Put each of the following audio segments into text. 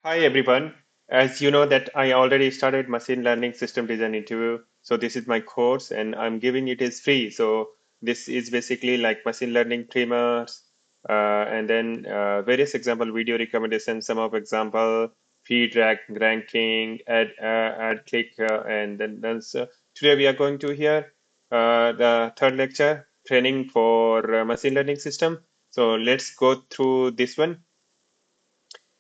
Hi everyone. As you know that I already started machine learning system design interview. So this is my course and I'm giving it is free. So this is basically like machine learning primers and then various example video recommendations, some of example feed ranking, add click and then so today we are going to hear the third lecture training for machine learning system. So let's go through this one.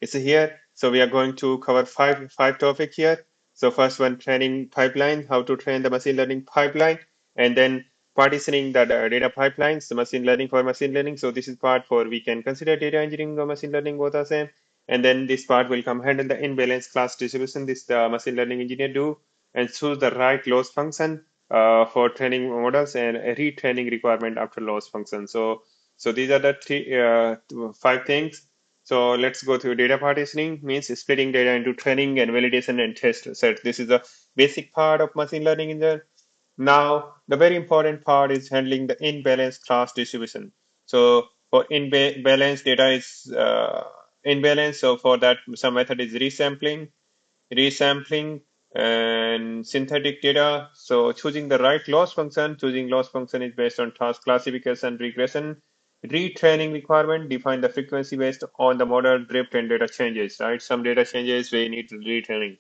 It's here. So we are going to cover five topic here. So first one, training pipeline, how to train the machine learning pipeline, and then partitioning the data pipelines, the machine learning for machine learning. So this is part for we can consider data engineering or machine learning both are same. And then this part will come handle the imbalanced class distribution. This the machine learning engineer do and choose the right loss function for training models and a retraining requirement after loss function. So these are the five things. So let's go through data partitioning means splitting data into training and validation and test set. This is a basic part of machine learning in there. Now, the very important part is handling the imbalanced class distribution. So for imbalanced data is imbalanced. So for that, some method is resampling and synthetic data. So choosing the right loss function, choosing loss function is based on task classification, regression, retraining requirement, define the frequency based on the model drift and data changes, right? Some data changes we need retraining.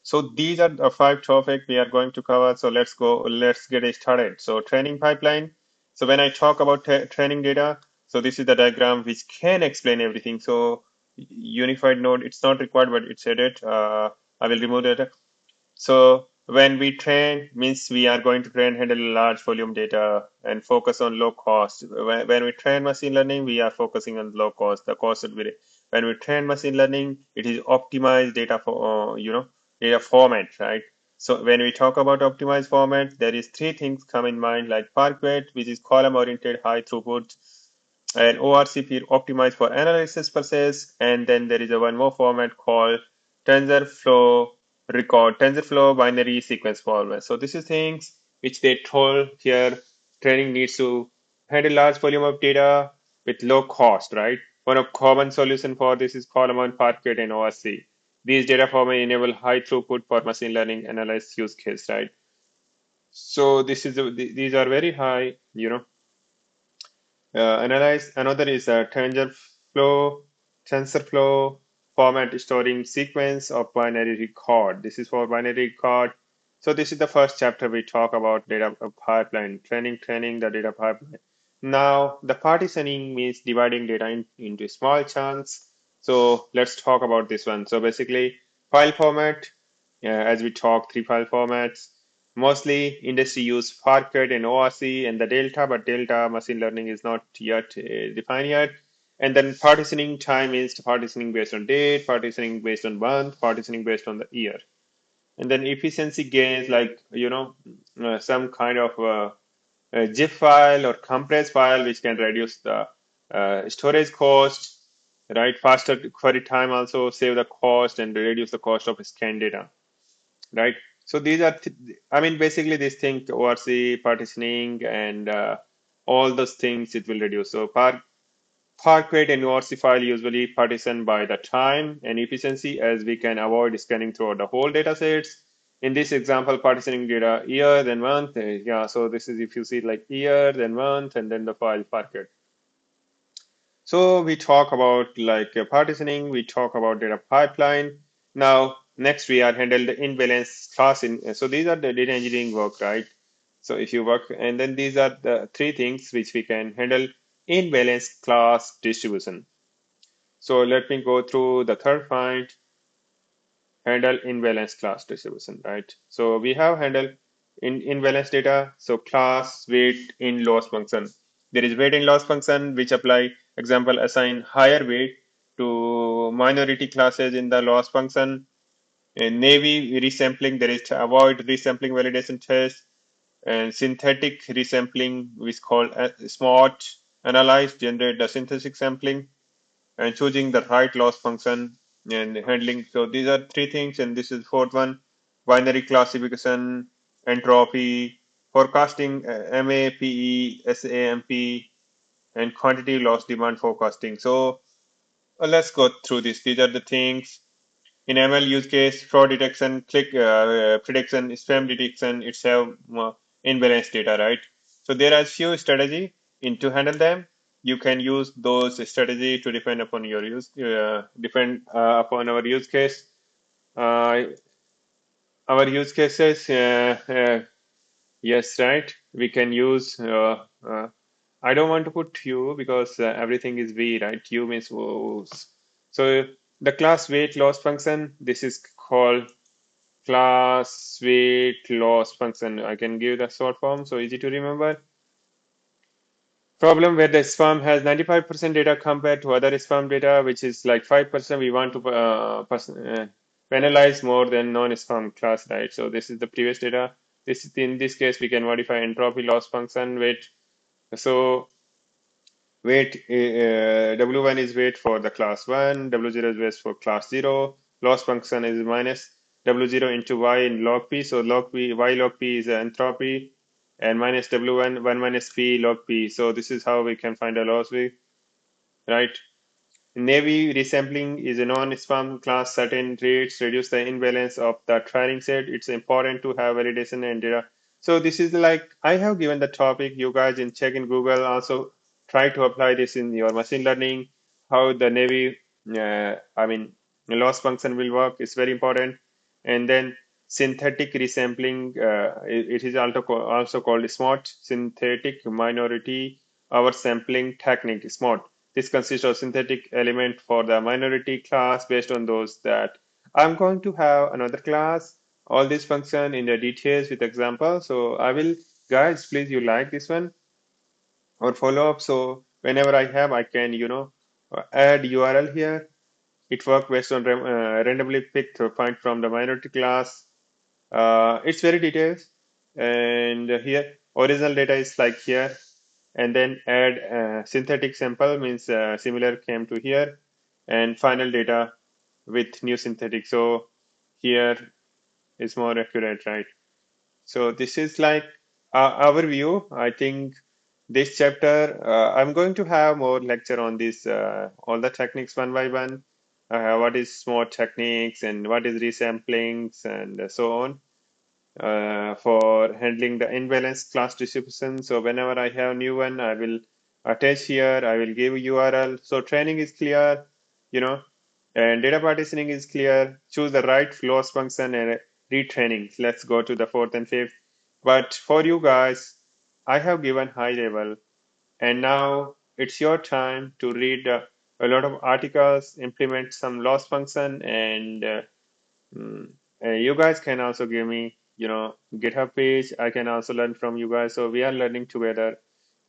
So these are the five topics we are going to cover. So let's get it started. So training pipeline. So when I talk about training data, so this is the diagram which can explain everything. So unified node, it's not required, but it's added. I will remove that. So when we train means we are going to train handle large volume data and focus on low cost. When we train machine learning, we are focusing on low cost. The cost would be when we train machine learning, it is optimized data for data format, right? So when we talk about optimized format, there is three things come in mind like Parquet, which is column oriented high throughput, and ORCP optimized for analysis purposes. And then there is a one more format called TensorFlow binary sequence format. So this is things which they told here training needs to handle large volume of data with low cost, right? One of common solution for this is column Parquet and ORC. These data formats enable high throughput for machine learning analysis use case, right? So these are very high, analyze. Another is a TensorFlow format storing sequence of binary record. This is for binary record. So this is the first chapter we talk about data pipeline, training the data pipeline. Now the partitioning means dividing data into small chunks. So let's talk about this one. So basically file format, as we talk three file formats. Mostly industry use Parquet and ORC and the Delta, but Delta machine learning is not yet defined yet. And then partitioning time is partitioning based on date, partitioning based on month, partitioning based on the year. And then efficiency gains like, some kind of a zip file or compressed file, which can reduce the storage cost, right? Faster query time also save the cost and reduce the cost of scan data, right? So these are, I mean, basically this thing, ORC, partitioning, and all those things it will reduce. So Parquet and ORC file usually partition by the time and efficiency as we can avoid scanning throughout the whole data sets. In this example, partitioning data year, then month. Yeah, so this is if you see like year, then month, and then the file Parquet. So we talk about like partitioning, we talk about data pipeline. Now, next we are handle the imbalance class in. So these are the data engineering work, right? So if you work, and then these are the three things which we can handle imbalance class distribution. So let me go through the third point, handle imbalance class distribution, right? So we have handle in imbalance data. So class weight in loss function. There is weight in loss function which apply example assign higher weight to minority classes in the loss function. In Navy resampling, there is to avoid resampling validation test and synthetic resampling, which is called smart analyze, generate the synthetic sampling and choosing the right loss function and handling. So these are three things, and this is fourth one: binary classification, entropy, forecasting, MAPE, SAMP, and quantity loss demand forecasting. So Let's go through this. These are the things in ML use case: fraud detection, click prediction, spam detection. It's have imbalanced data, right? So there are few strategy in to handle them. You can use those strategy to depend upon your depend upon our use case. Uh, our use cases, yes, right. We can use. I don't want to put U because everything is V, right? U means was. So the class weight loss function. This is called class weight loss function. I can give the short form, so easy to remember. Problem where the sperm has 95% data compared to other sperm data, which is like 5%. We want to penalize more than non-sperm class, right? So this is the previous data. This is in this case we can modify entropy loss function weight. So weight W1 is weight for the class 1, W0 is weight for class 0. Loss function is minus W0 into Y in log P. So log P, Y log P is entropy, and minus W1, 1 minus P log P. So this is how we can find a loss weight, right? Navy resampling is a non-spam class. Certain traits reduce the imbalance of the training set. It's important to have validation and data. So this is like I have given the topic. You guys in check in Google. Also try to apply this in your machine learning. How the Navy, I mean, loss function will work is very important. And then synthetic resampling. It is also called SMART, synthetic minority oversampling technique. SMART. This consists of synthetic element for the minority class based on those that I'm going to have another class, all this function in the details with example. So I will, guys, please you like this one or follow up. So whenever I have, I can, add URL here. It works based on randomly picked point from the minority class. It's very detailed. And here, original data is like here, and then add synthetic sample means similar came to here, and final data with new synthetic. So here is more accurate, right? So this is like our view. I think this chapter, I'm going to have more lecture on this, all the techniques one by one. What is smart techniques and what is resamplings and so on for handling the imbalanced class distribution. So whenever I have new one, I will attach here. I will give URL. So training is clear, you know, and data partitioning is clear. Choose the right loss function and retraining. Let's go to the fourth and fifth. But for you guys, I have given high level, and now it's your time to read a lot of articles, implement some loss function, and Mm. You guys can also give me, GitHub page. I can also learn from you guys. So we are learning together.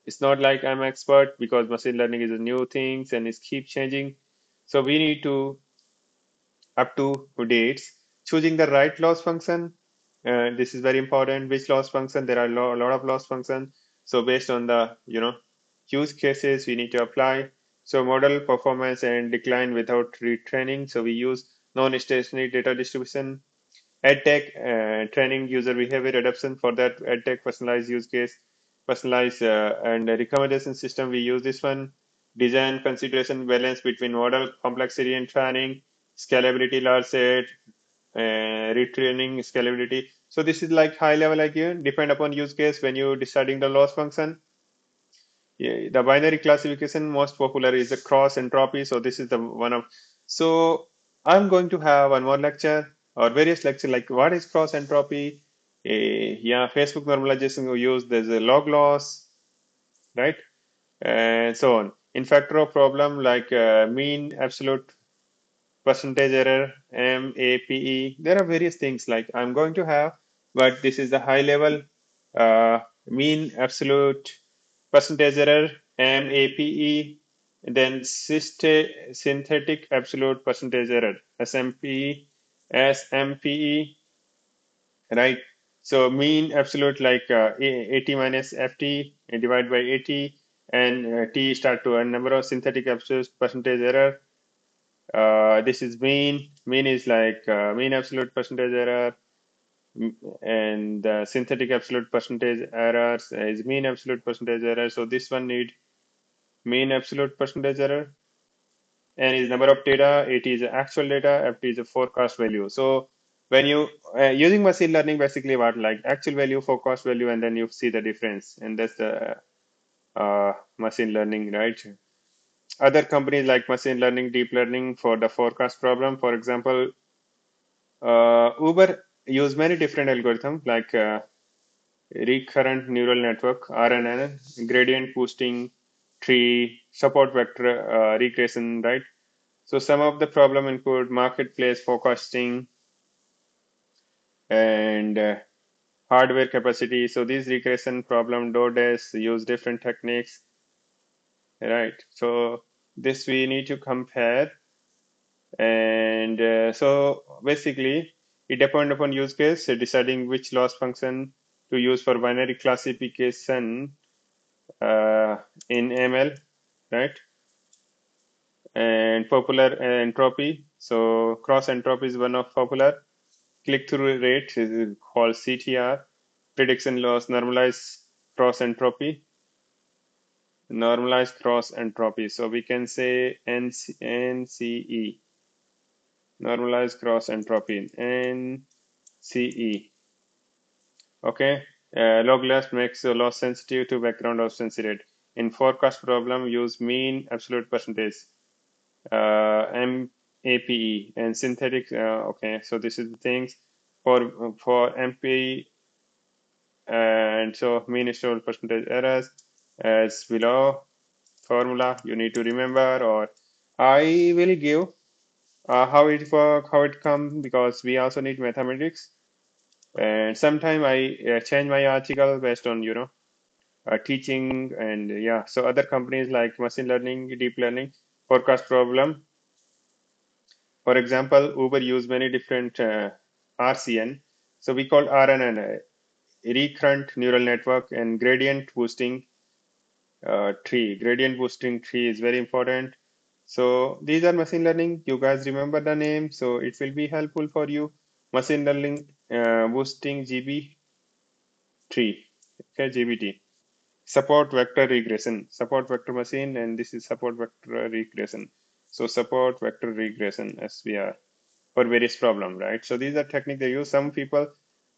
It's not like I'm expert because machine learning is a new things and it keeps changing. So we need to up to dates. Choosing the right loss function. This is very important. Which loss function? There are a lot of loss functions. So based on the, use cases we need to apply. So model performance and decline without retraining. So we use non-stationary data distribution. EdTech training user behavior adoption. For that EdTech personalized use case, personalized and recommendation system, we use this one. Design consideration balance between model complexity and training, scalability large set, retraining scalability. So this is like high level IQ, depend upon use case when you deciding the loss function. Yeah, the binary classification most popular is the cross entropy. So this is the one of. So I'm going to have one more lecture or various lecture like what is cross entropy. Yeah, Facebook normalization we use there's a log loss, right, and so on. In factor of problem like mean absolute percentage error, MAPE. There are various things like I'm going to have, but this is the high level mean absolute percentage error, MAPE, then synthetic absolute percentage error, SMPE, right? So mean absolute like 80 minus FT divided by 80, and T start to a number of synthetic absolute percentage error. This is mean. Mean is like mean absolute percentage error, and synthetic absolute percentage errors is mean absolute percentage error. So this one need mean absolute percentage error. N is number of data, it is actual data, F is a forecast value. So when you using machine learning, basically what like actual value, forecast value, and then you see the difference, and that's the machine learning, right? Other companies like machine learning, deep learning for the forecast problem. For example, Uber use many different algorithms like recurrent neural network (RNN), gradient boosting, tree, support vector regression, right? So some of the problem include marketplace forecasting and hardware capacity. So these regression problem, DODES use different techniques, right? So this we need to compare, and so basically it depends upon use case, deciding which loss function to use for binary classification uh, in ML, right? And popular entropy. So cross entropy is one of popular. Click-through rate is called CTR. Prediction loss, normalized cross entropy. So we can say NCE, normalized cross entropy, NCE. Okay. Log loss makes the loss sensitive to background of sensitive. In forecast problem, use mean absolute percentage. MAPE and synthetic. Okay, so this is the things for MPE, and so mean historical percentage errors as below. Formula you need to remember, or I will give how it work, how it come, because we also need mathematics. And sometime I change my article based on teaching, and yeah. So other companies like machine learning, deep learning, forecast problem. For example, Uber use many different RCN. So we call RNN, recurrent neural network, and gradient boosting tree. Gradient boosting tree is very important. So these are machine learning. You guys remember the name, so it will be helpful for you. Machine learning boosting GB tree. Okay, GBT. Support vector regression, support vector machine, and this is support vector regression. So support vector regression SVR for various problem, right? So these are techniques they use. Some people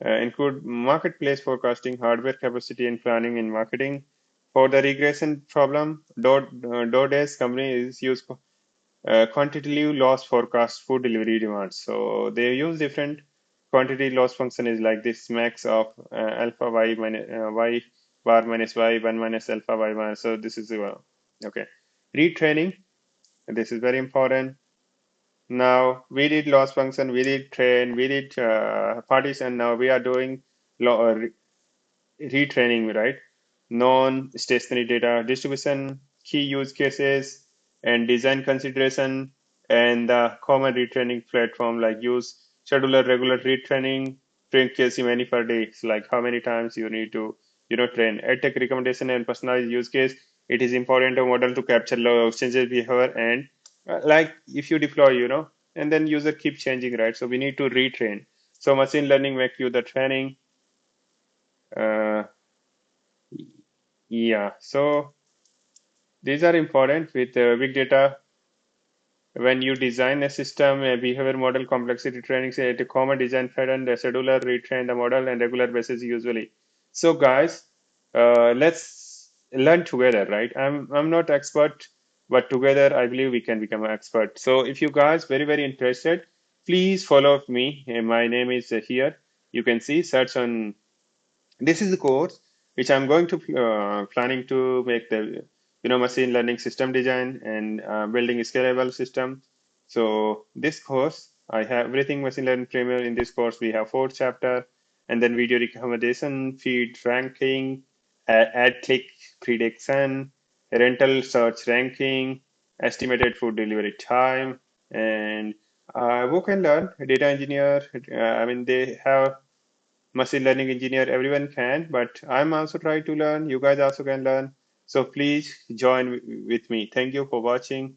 include marketplace forecasting, hardware capacity, and planning in marketing. For the regression problem, DoorDash company is used quantitative loss forecast food delivery demands. So they use different quantity loss function is like this max of alpha y minus y bar minus y 1 minus alpha y minus. So this is okay. Retraining. This is very important. Now we did loss function, we did train, we did partition. Now we are doing retraining, right? Non-stationary data distribution, key use cases, and design consideration, and the common retraining platform like use scheduler regular retraining, frequency many per day. It's like how many times you need to train. EdTech recommendation and personalized use case. It is important a model to capture low changes behavior, and like if you deploy, and then user keep changing, right? So we need to retrain. So machine learning make you the training. Uh, Yeah, so these are important with big data. When you design a system, a behavior model, complexity training, say a common design pattern, the scheduler retrain the model and regular basis usually. So guys, let's learn together, right? I'm not expert, but together I believe we can become an expert. So if you guys very interested, please follow me. My name is here. You can see search on. This is the course which I'm going to planning to make the machine learning system design and building a scalable system. So this course I have everything machine learning framework. In this course we have 4 chapter, and then video recommendation, feed ranking, ad click prediction, rental search ranking, estimated food delivery time, and who can learn data engineer. I mean they have machine learning engineer, everyone can, but I'm also trying to learn. You guys also can learn. So please join with me. Thank you for watching.